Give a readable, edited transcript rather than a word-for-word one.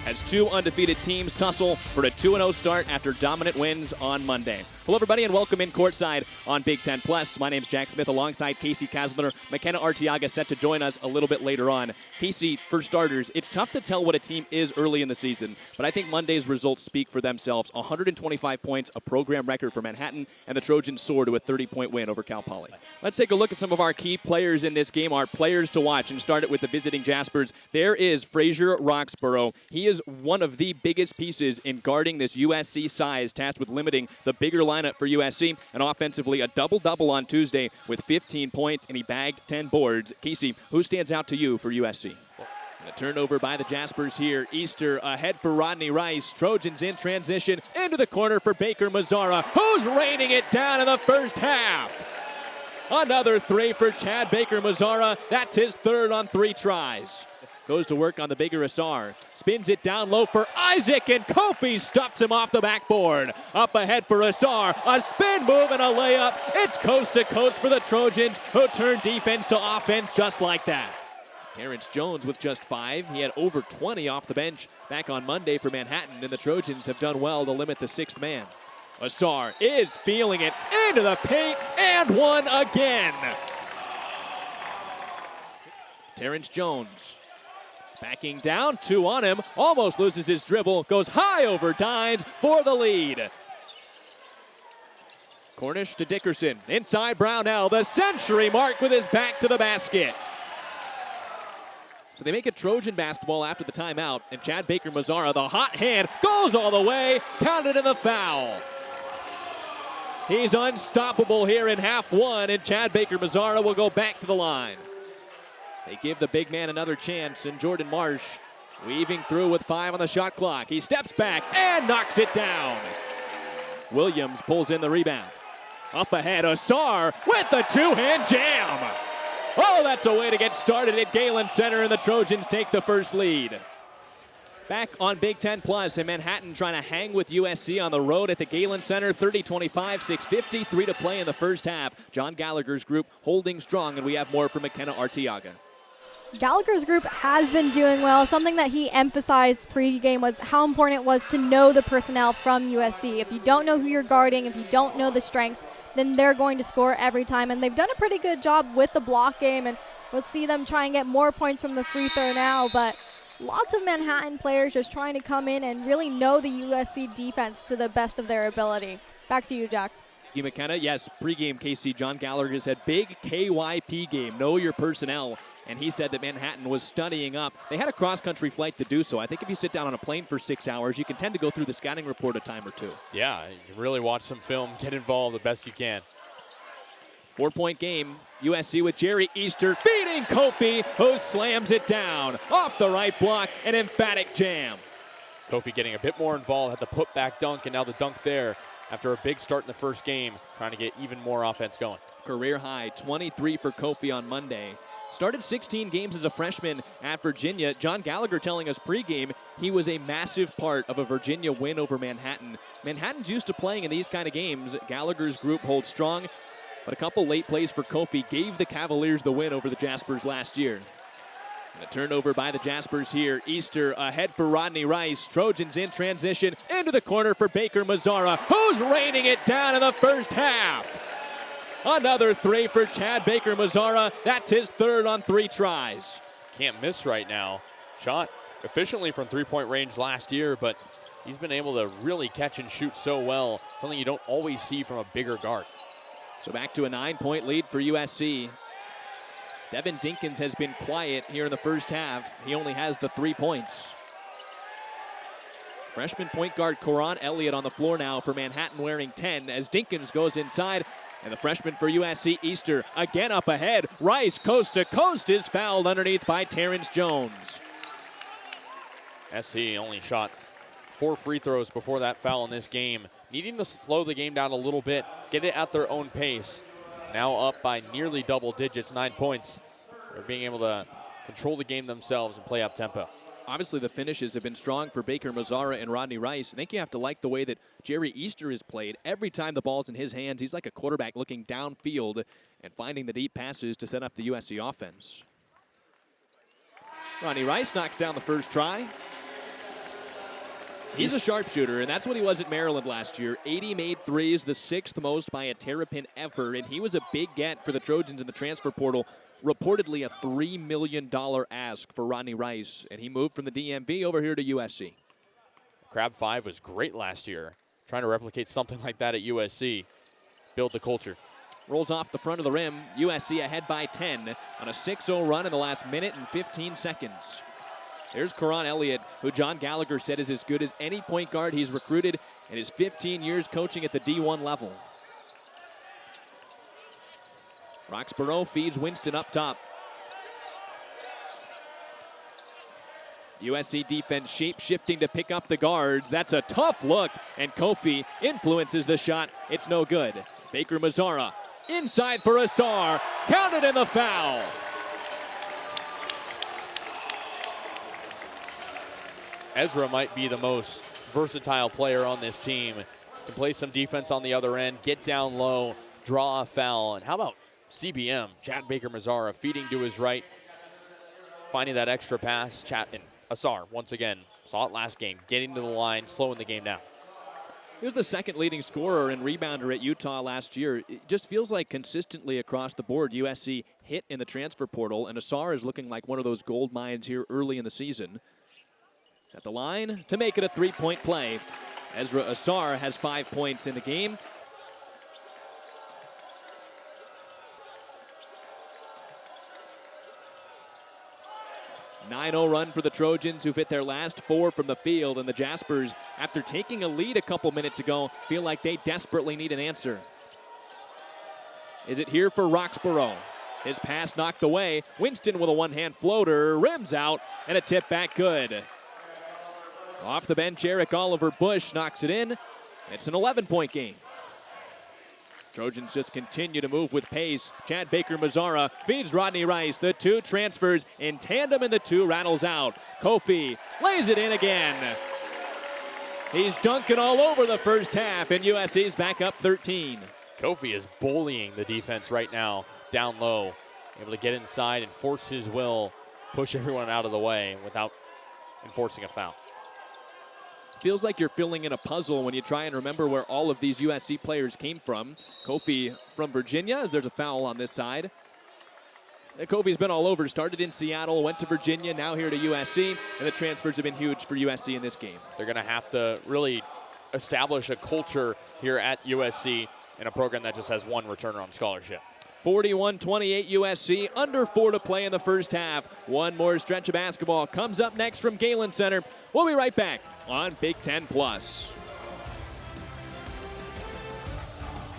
as two undefeated teams tussle for a 2-0 start after dominant wins on Monday. Hello, everybody, and welcome in courtside on Big Ten Plus. My name's Jack Smith alongside Casey Kasmiller. McKenna Arteaga set to join us a little bit later on. Casey, for starters, it's tough to tell what a team is early in the season, but I think Monday's results speak for themselves. 125 points, a program record for Manhattan, and the Trojans soar to a 30-point win over Cal Poly. Let's take a look at some of our key players in this game, our players to watch, and start it with the visiting Jaspers. There is Frazier Roxborough. He is one of the biggest pieces in guarding this USC size, tasked with limiting the bigger lineup for USC, and offensively a double-double on Tuesday with 15 points, and he bagged 10 boards. Casey, who stands out to you for USC? And a turnover by the Jaspers here. Easter ahead for Rodney Rice. Trojans in transition into the corner for Baker Mazzara, who's raining it down in the first half. Another three for Chad Baker Mazzara. That's his third on 3 tries. Goes to work on the bigger Asar. Spins it down low for Isaac, and Kofi stuffs him off the backboard. Up ahead for Asar. A spin move and a layup. It's coast to coast for the Trojans, who turn defense to offense just like that. Terrence Jones with just 5. He had over 20 off the bench back on Monday for Manhattan, and the Trojans have done well to limit the 6th man. Asar is feeling it into the paint, and one again. Terrence Jones backing down, 2 on him, almost loses his dribble, goes high over Dines for the lead. Cornish to Dickerson, inside Brownell, the century mark with his back to the basket. So they make it Trojan basketball after the timeout, and Chad Baker Mazzara, the hot hand, goes all the way, counted in the foul. He's unstoppable here in half one, and Chad Baker Mazzara will go back to the line. They give the big man another chance, and Jordan Marsh weaving through with 5 on the shot clock. He steps back and knocks it down. Williams pulls in the rebound. Up ahead, Asar with the 2-hand jam. Oh, that's a way to get started at Galen Center, and the Trojans take the first lead. Back on Big Ten Plus, and Manhattan trying to hang with USC on the road at the Galen Center. 30-25, 6:53 to play in the first half. John Gallagher's group holding strong, and we have more from McKenna Arteaga. Gallagher's group has been doing well. Something that he emphasized pregame was how important it was to know the personnel from USC. If you don't know who you're guarding, if you don't know the strengths, then they're going to score every time. And they've done a pretty good job with the block game, and we'll see them try and get more points from the free throw now. But lots of Manhattan players just trying to come in and really know the USC defense to the best of their ability. Back to you, Jack. You, McKenna. Yes, pregame, KC, John Gallagher said big KYP game, know your personnel. And he said that Manhattan was studying up. They had a cross-country flight to do so. I think if you sit down on a plane for 6 hours, you can tend to go through the scouting report a time or two. Yeah, you can really watch some film, get involved the best you can. 4-point game. USC with Jerry Easter feeding Kofi, who slams it down. Off the right block, an emphatic jam. Kofi getting a bit more involved, had the put-back dunk, and now the dunk there after a big start in the first game, trying to get even more offense going. Career high, 23 for Kofi on Monday. Started 16 games as a freshman at Virginia. John Gallagher telling us pregame he was a massive part of a Virginia win over Manhattan. Manhattan's used to playing in these kind of games. Gallagher's group holds strong, but a couple late plays for Kofi gave the Cavaliers the win over the Jaspers last year. And a turnover by the Jaspers here. Easter ahead for Rodney Rice. Trojans in transition into the corner for Baker Mazzara, who's raining it down in the first half. Another 3 for Chad Baker Mazzara. That's his third on 3 tries. Can't miss right now. Shot efficiently from 3-point range last year, but he's been able to really catch and shoot so well. Something you don't always see from a bigger guard. So back to a 9-point lead for USC. Devin Dinkins has been quiet here in the first half. He only has the 3 points. Freshman point guard Koron Elliott on the floor now for Manhattan, wearing 10 as Dinkins goes inside. And the freshman for USC, Easter, again up ahead. Rice, coast to coast, is fouled underneath by Terrence Jones. SC only shot 4 free throws before that foul in this game. Needing to slow the game down a little bit, get it at their own pace. Now up by nearly double digits, 9 points. They're being able to control the game themselves and play up tempo. Obviously, the finishes have been strong for Baker Mazzara and Rodney Rice. I think you have to like the way that Jerry Easter has played. Every time the ball's in his hands, he's like a quarterback looking downfield and finding the deep passes to set up the USC offense. Rodney Rice knocks down the first try. He's a sharpshooter, and that's what he was at Maryland last year. 80 made threes, the 6th most by a Terrapin ever, and he was a big get for the Trojans in the transfer portal. Reportedly a $3 million ask for Rodney Rice, and he moved from the DMV over here to USC. Crab 5 was great last year. Trying to replicate something like that at USC. Build the culture. Rolls off the front of the rim. USC ahead by 10 on a 6-0 run in the last minute and 15 seconds. Here's Karan Elliott, who John Gallagher said is as good as any point guard he's recruited in his 15 years coaching at the D1 level. Roxborough feeds Winston up top. USC defense shape-shifting to pick up the guards. That's a tough look, and Kofi influences the shot. It's no good. Baker Mazzara inside for Asar. Counted in the foul. Ezra might be the most versatile player on this team. Can play some defense on the other end, get down low, draw a foul. And how about CBM, Chad Baker Mazzara, feeding to his right, finding that extra pass. Chad and Asar, once again, saw it last game, getting to the line, slowing the game down. He was the second leading scorer and rebounder at Utah last year. It just feels like consistently across the board, USC hit in the transfer portal, and Asar is looking like one of those gold mines here early in the season. He's at the line to make it a three-point play. Ezra Asar has 5 points in the game. A 9-0 run for the Trojans, who've hit their last 4 from the field, and the Jaspers, after taking a lead a couple minutes ago, feel like they desperately need an answer. Is it here for Roxborough? His pass knocked away. Winston with a one-hand floater, rims out, and a tip back good. Off the bench, Eric Oliver Bush knocks it in. It's an 11-point game. Trojans just continue to move with pace. Chad Baker Mazzara feeds Rodney Rice. The two transfers in tandem, and the two rattles out. Kofi lays it in again. He's dunking all over the first half, and USC's back up 13. Kofi is bullying the defense right now, down low. Able to get inside and force his will, push everyone out of the way without enforcing a foul. Feels like you're filling in a puzzle when you try and remember where all of these USC players came from. Kofi from Virginia, as there's a foul on this side. Kofi's been all over. Started in Seattle, went to Virginia, now here to USC, and the transfers have been huge for USC in this game. They're going to have to really establish a culture here at USC in a program that just has one returner on scholarship. 41-28 USC, under 4 to play in the first half. One more stretch of basketball comes up next from Galen Center. We'll be right back on Big Ten Plus.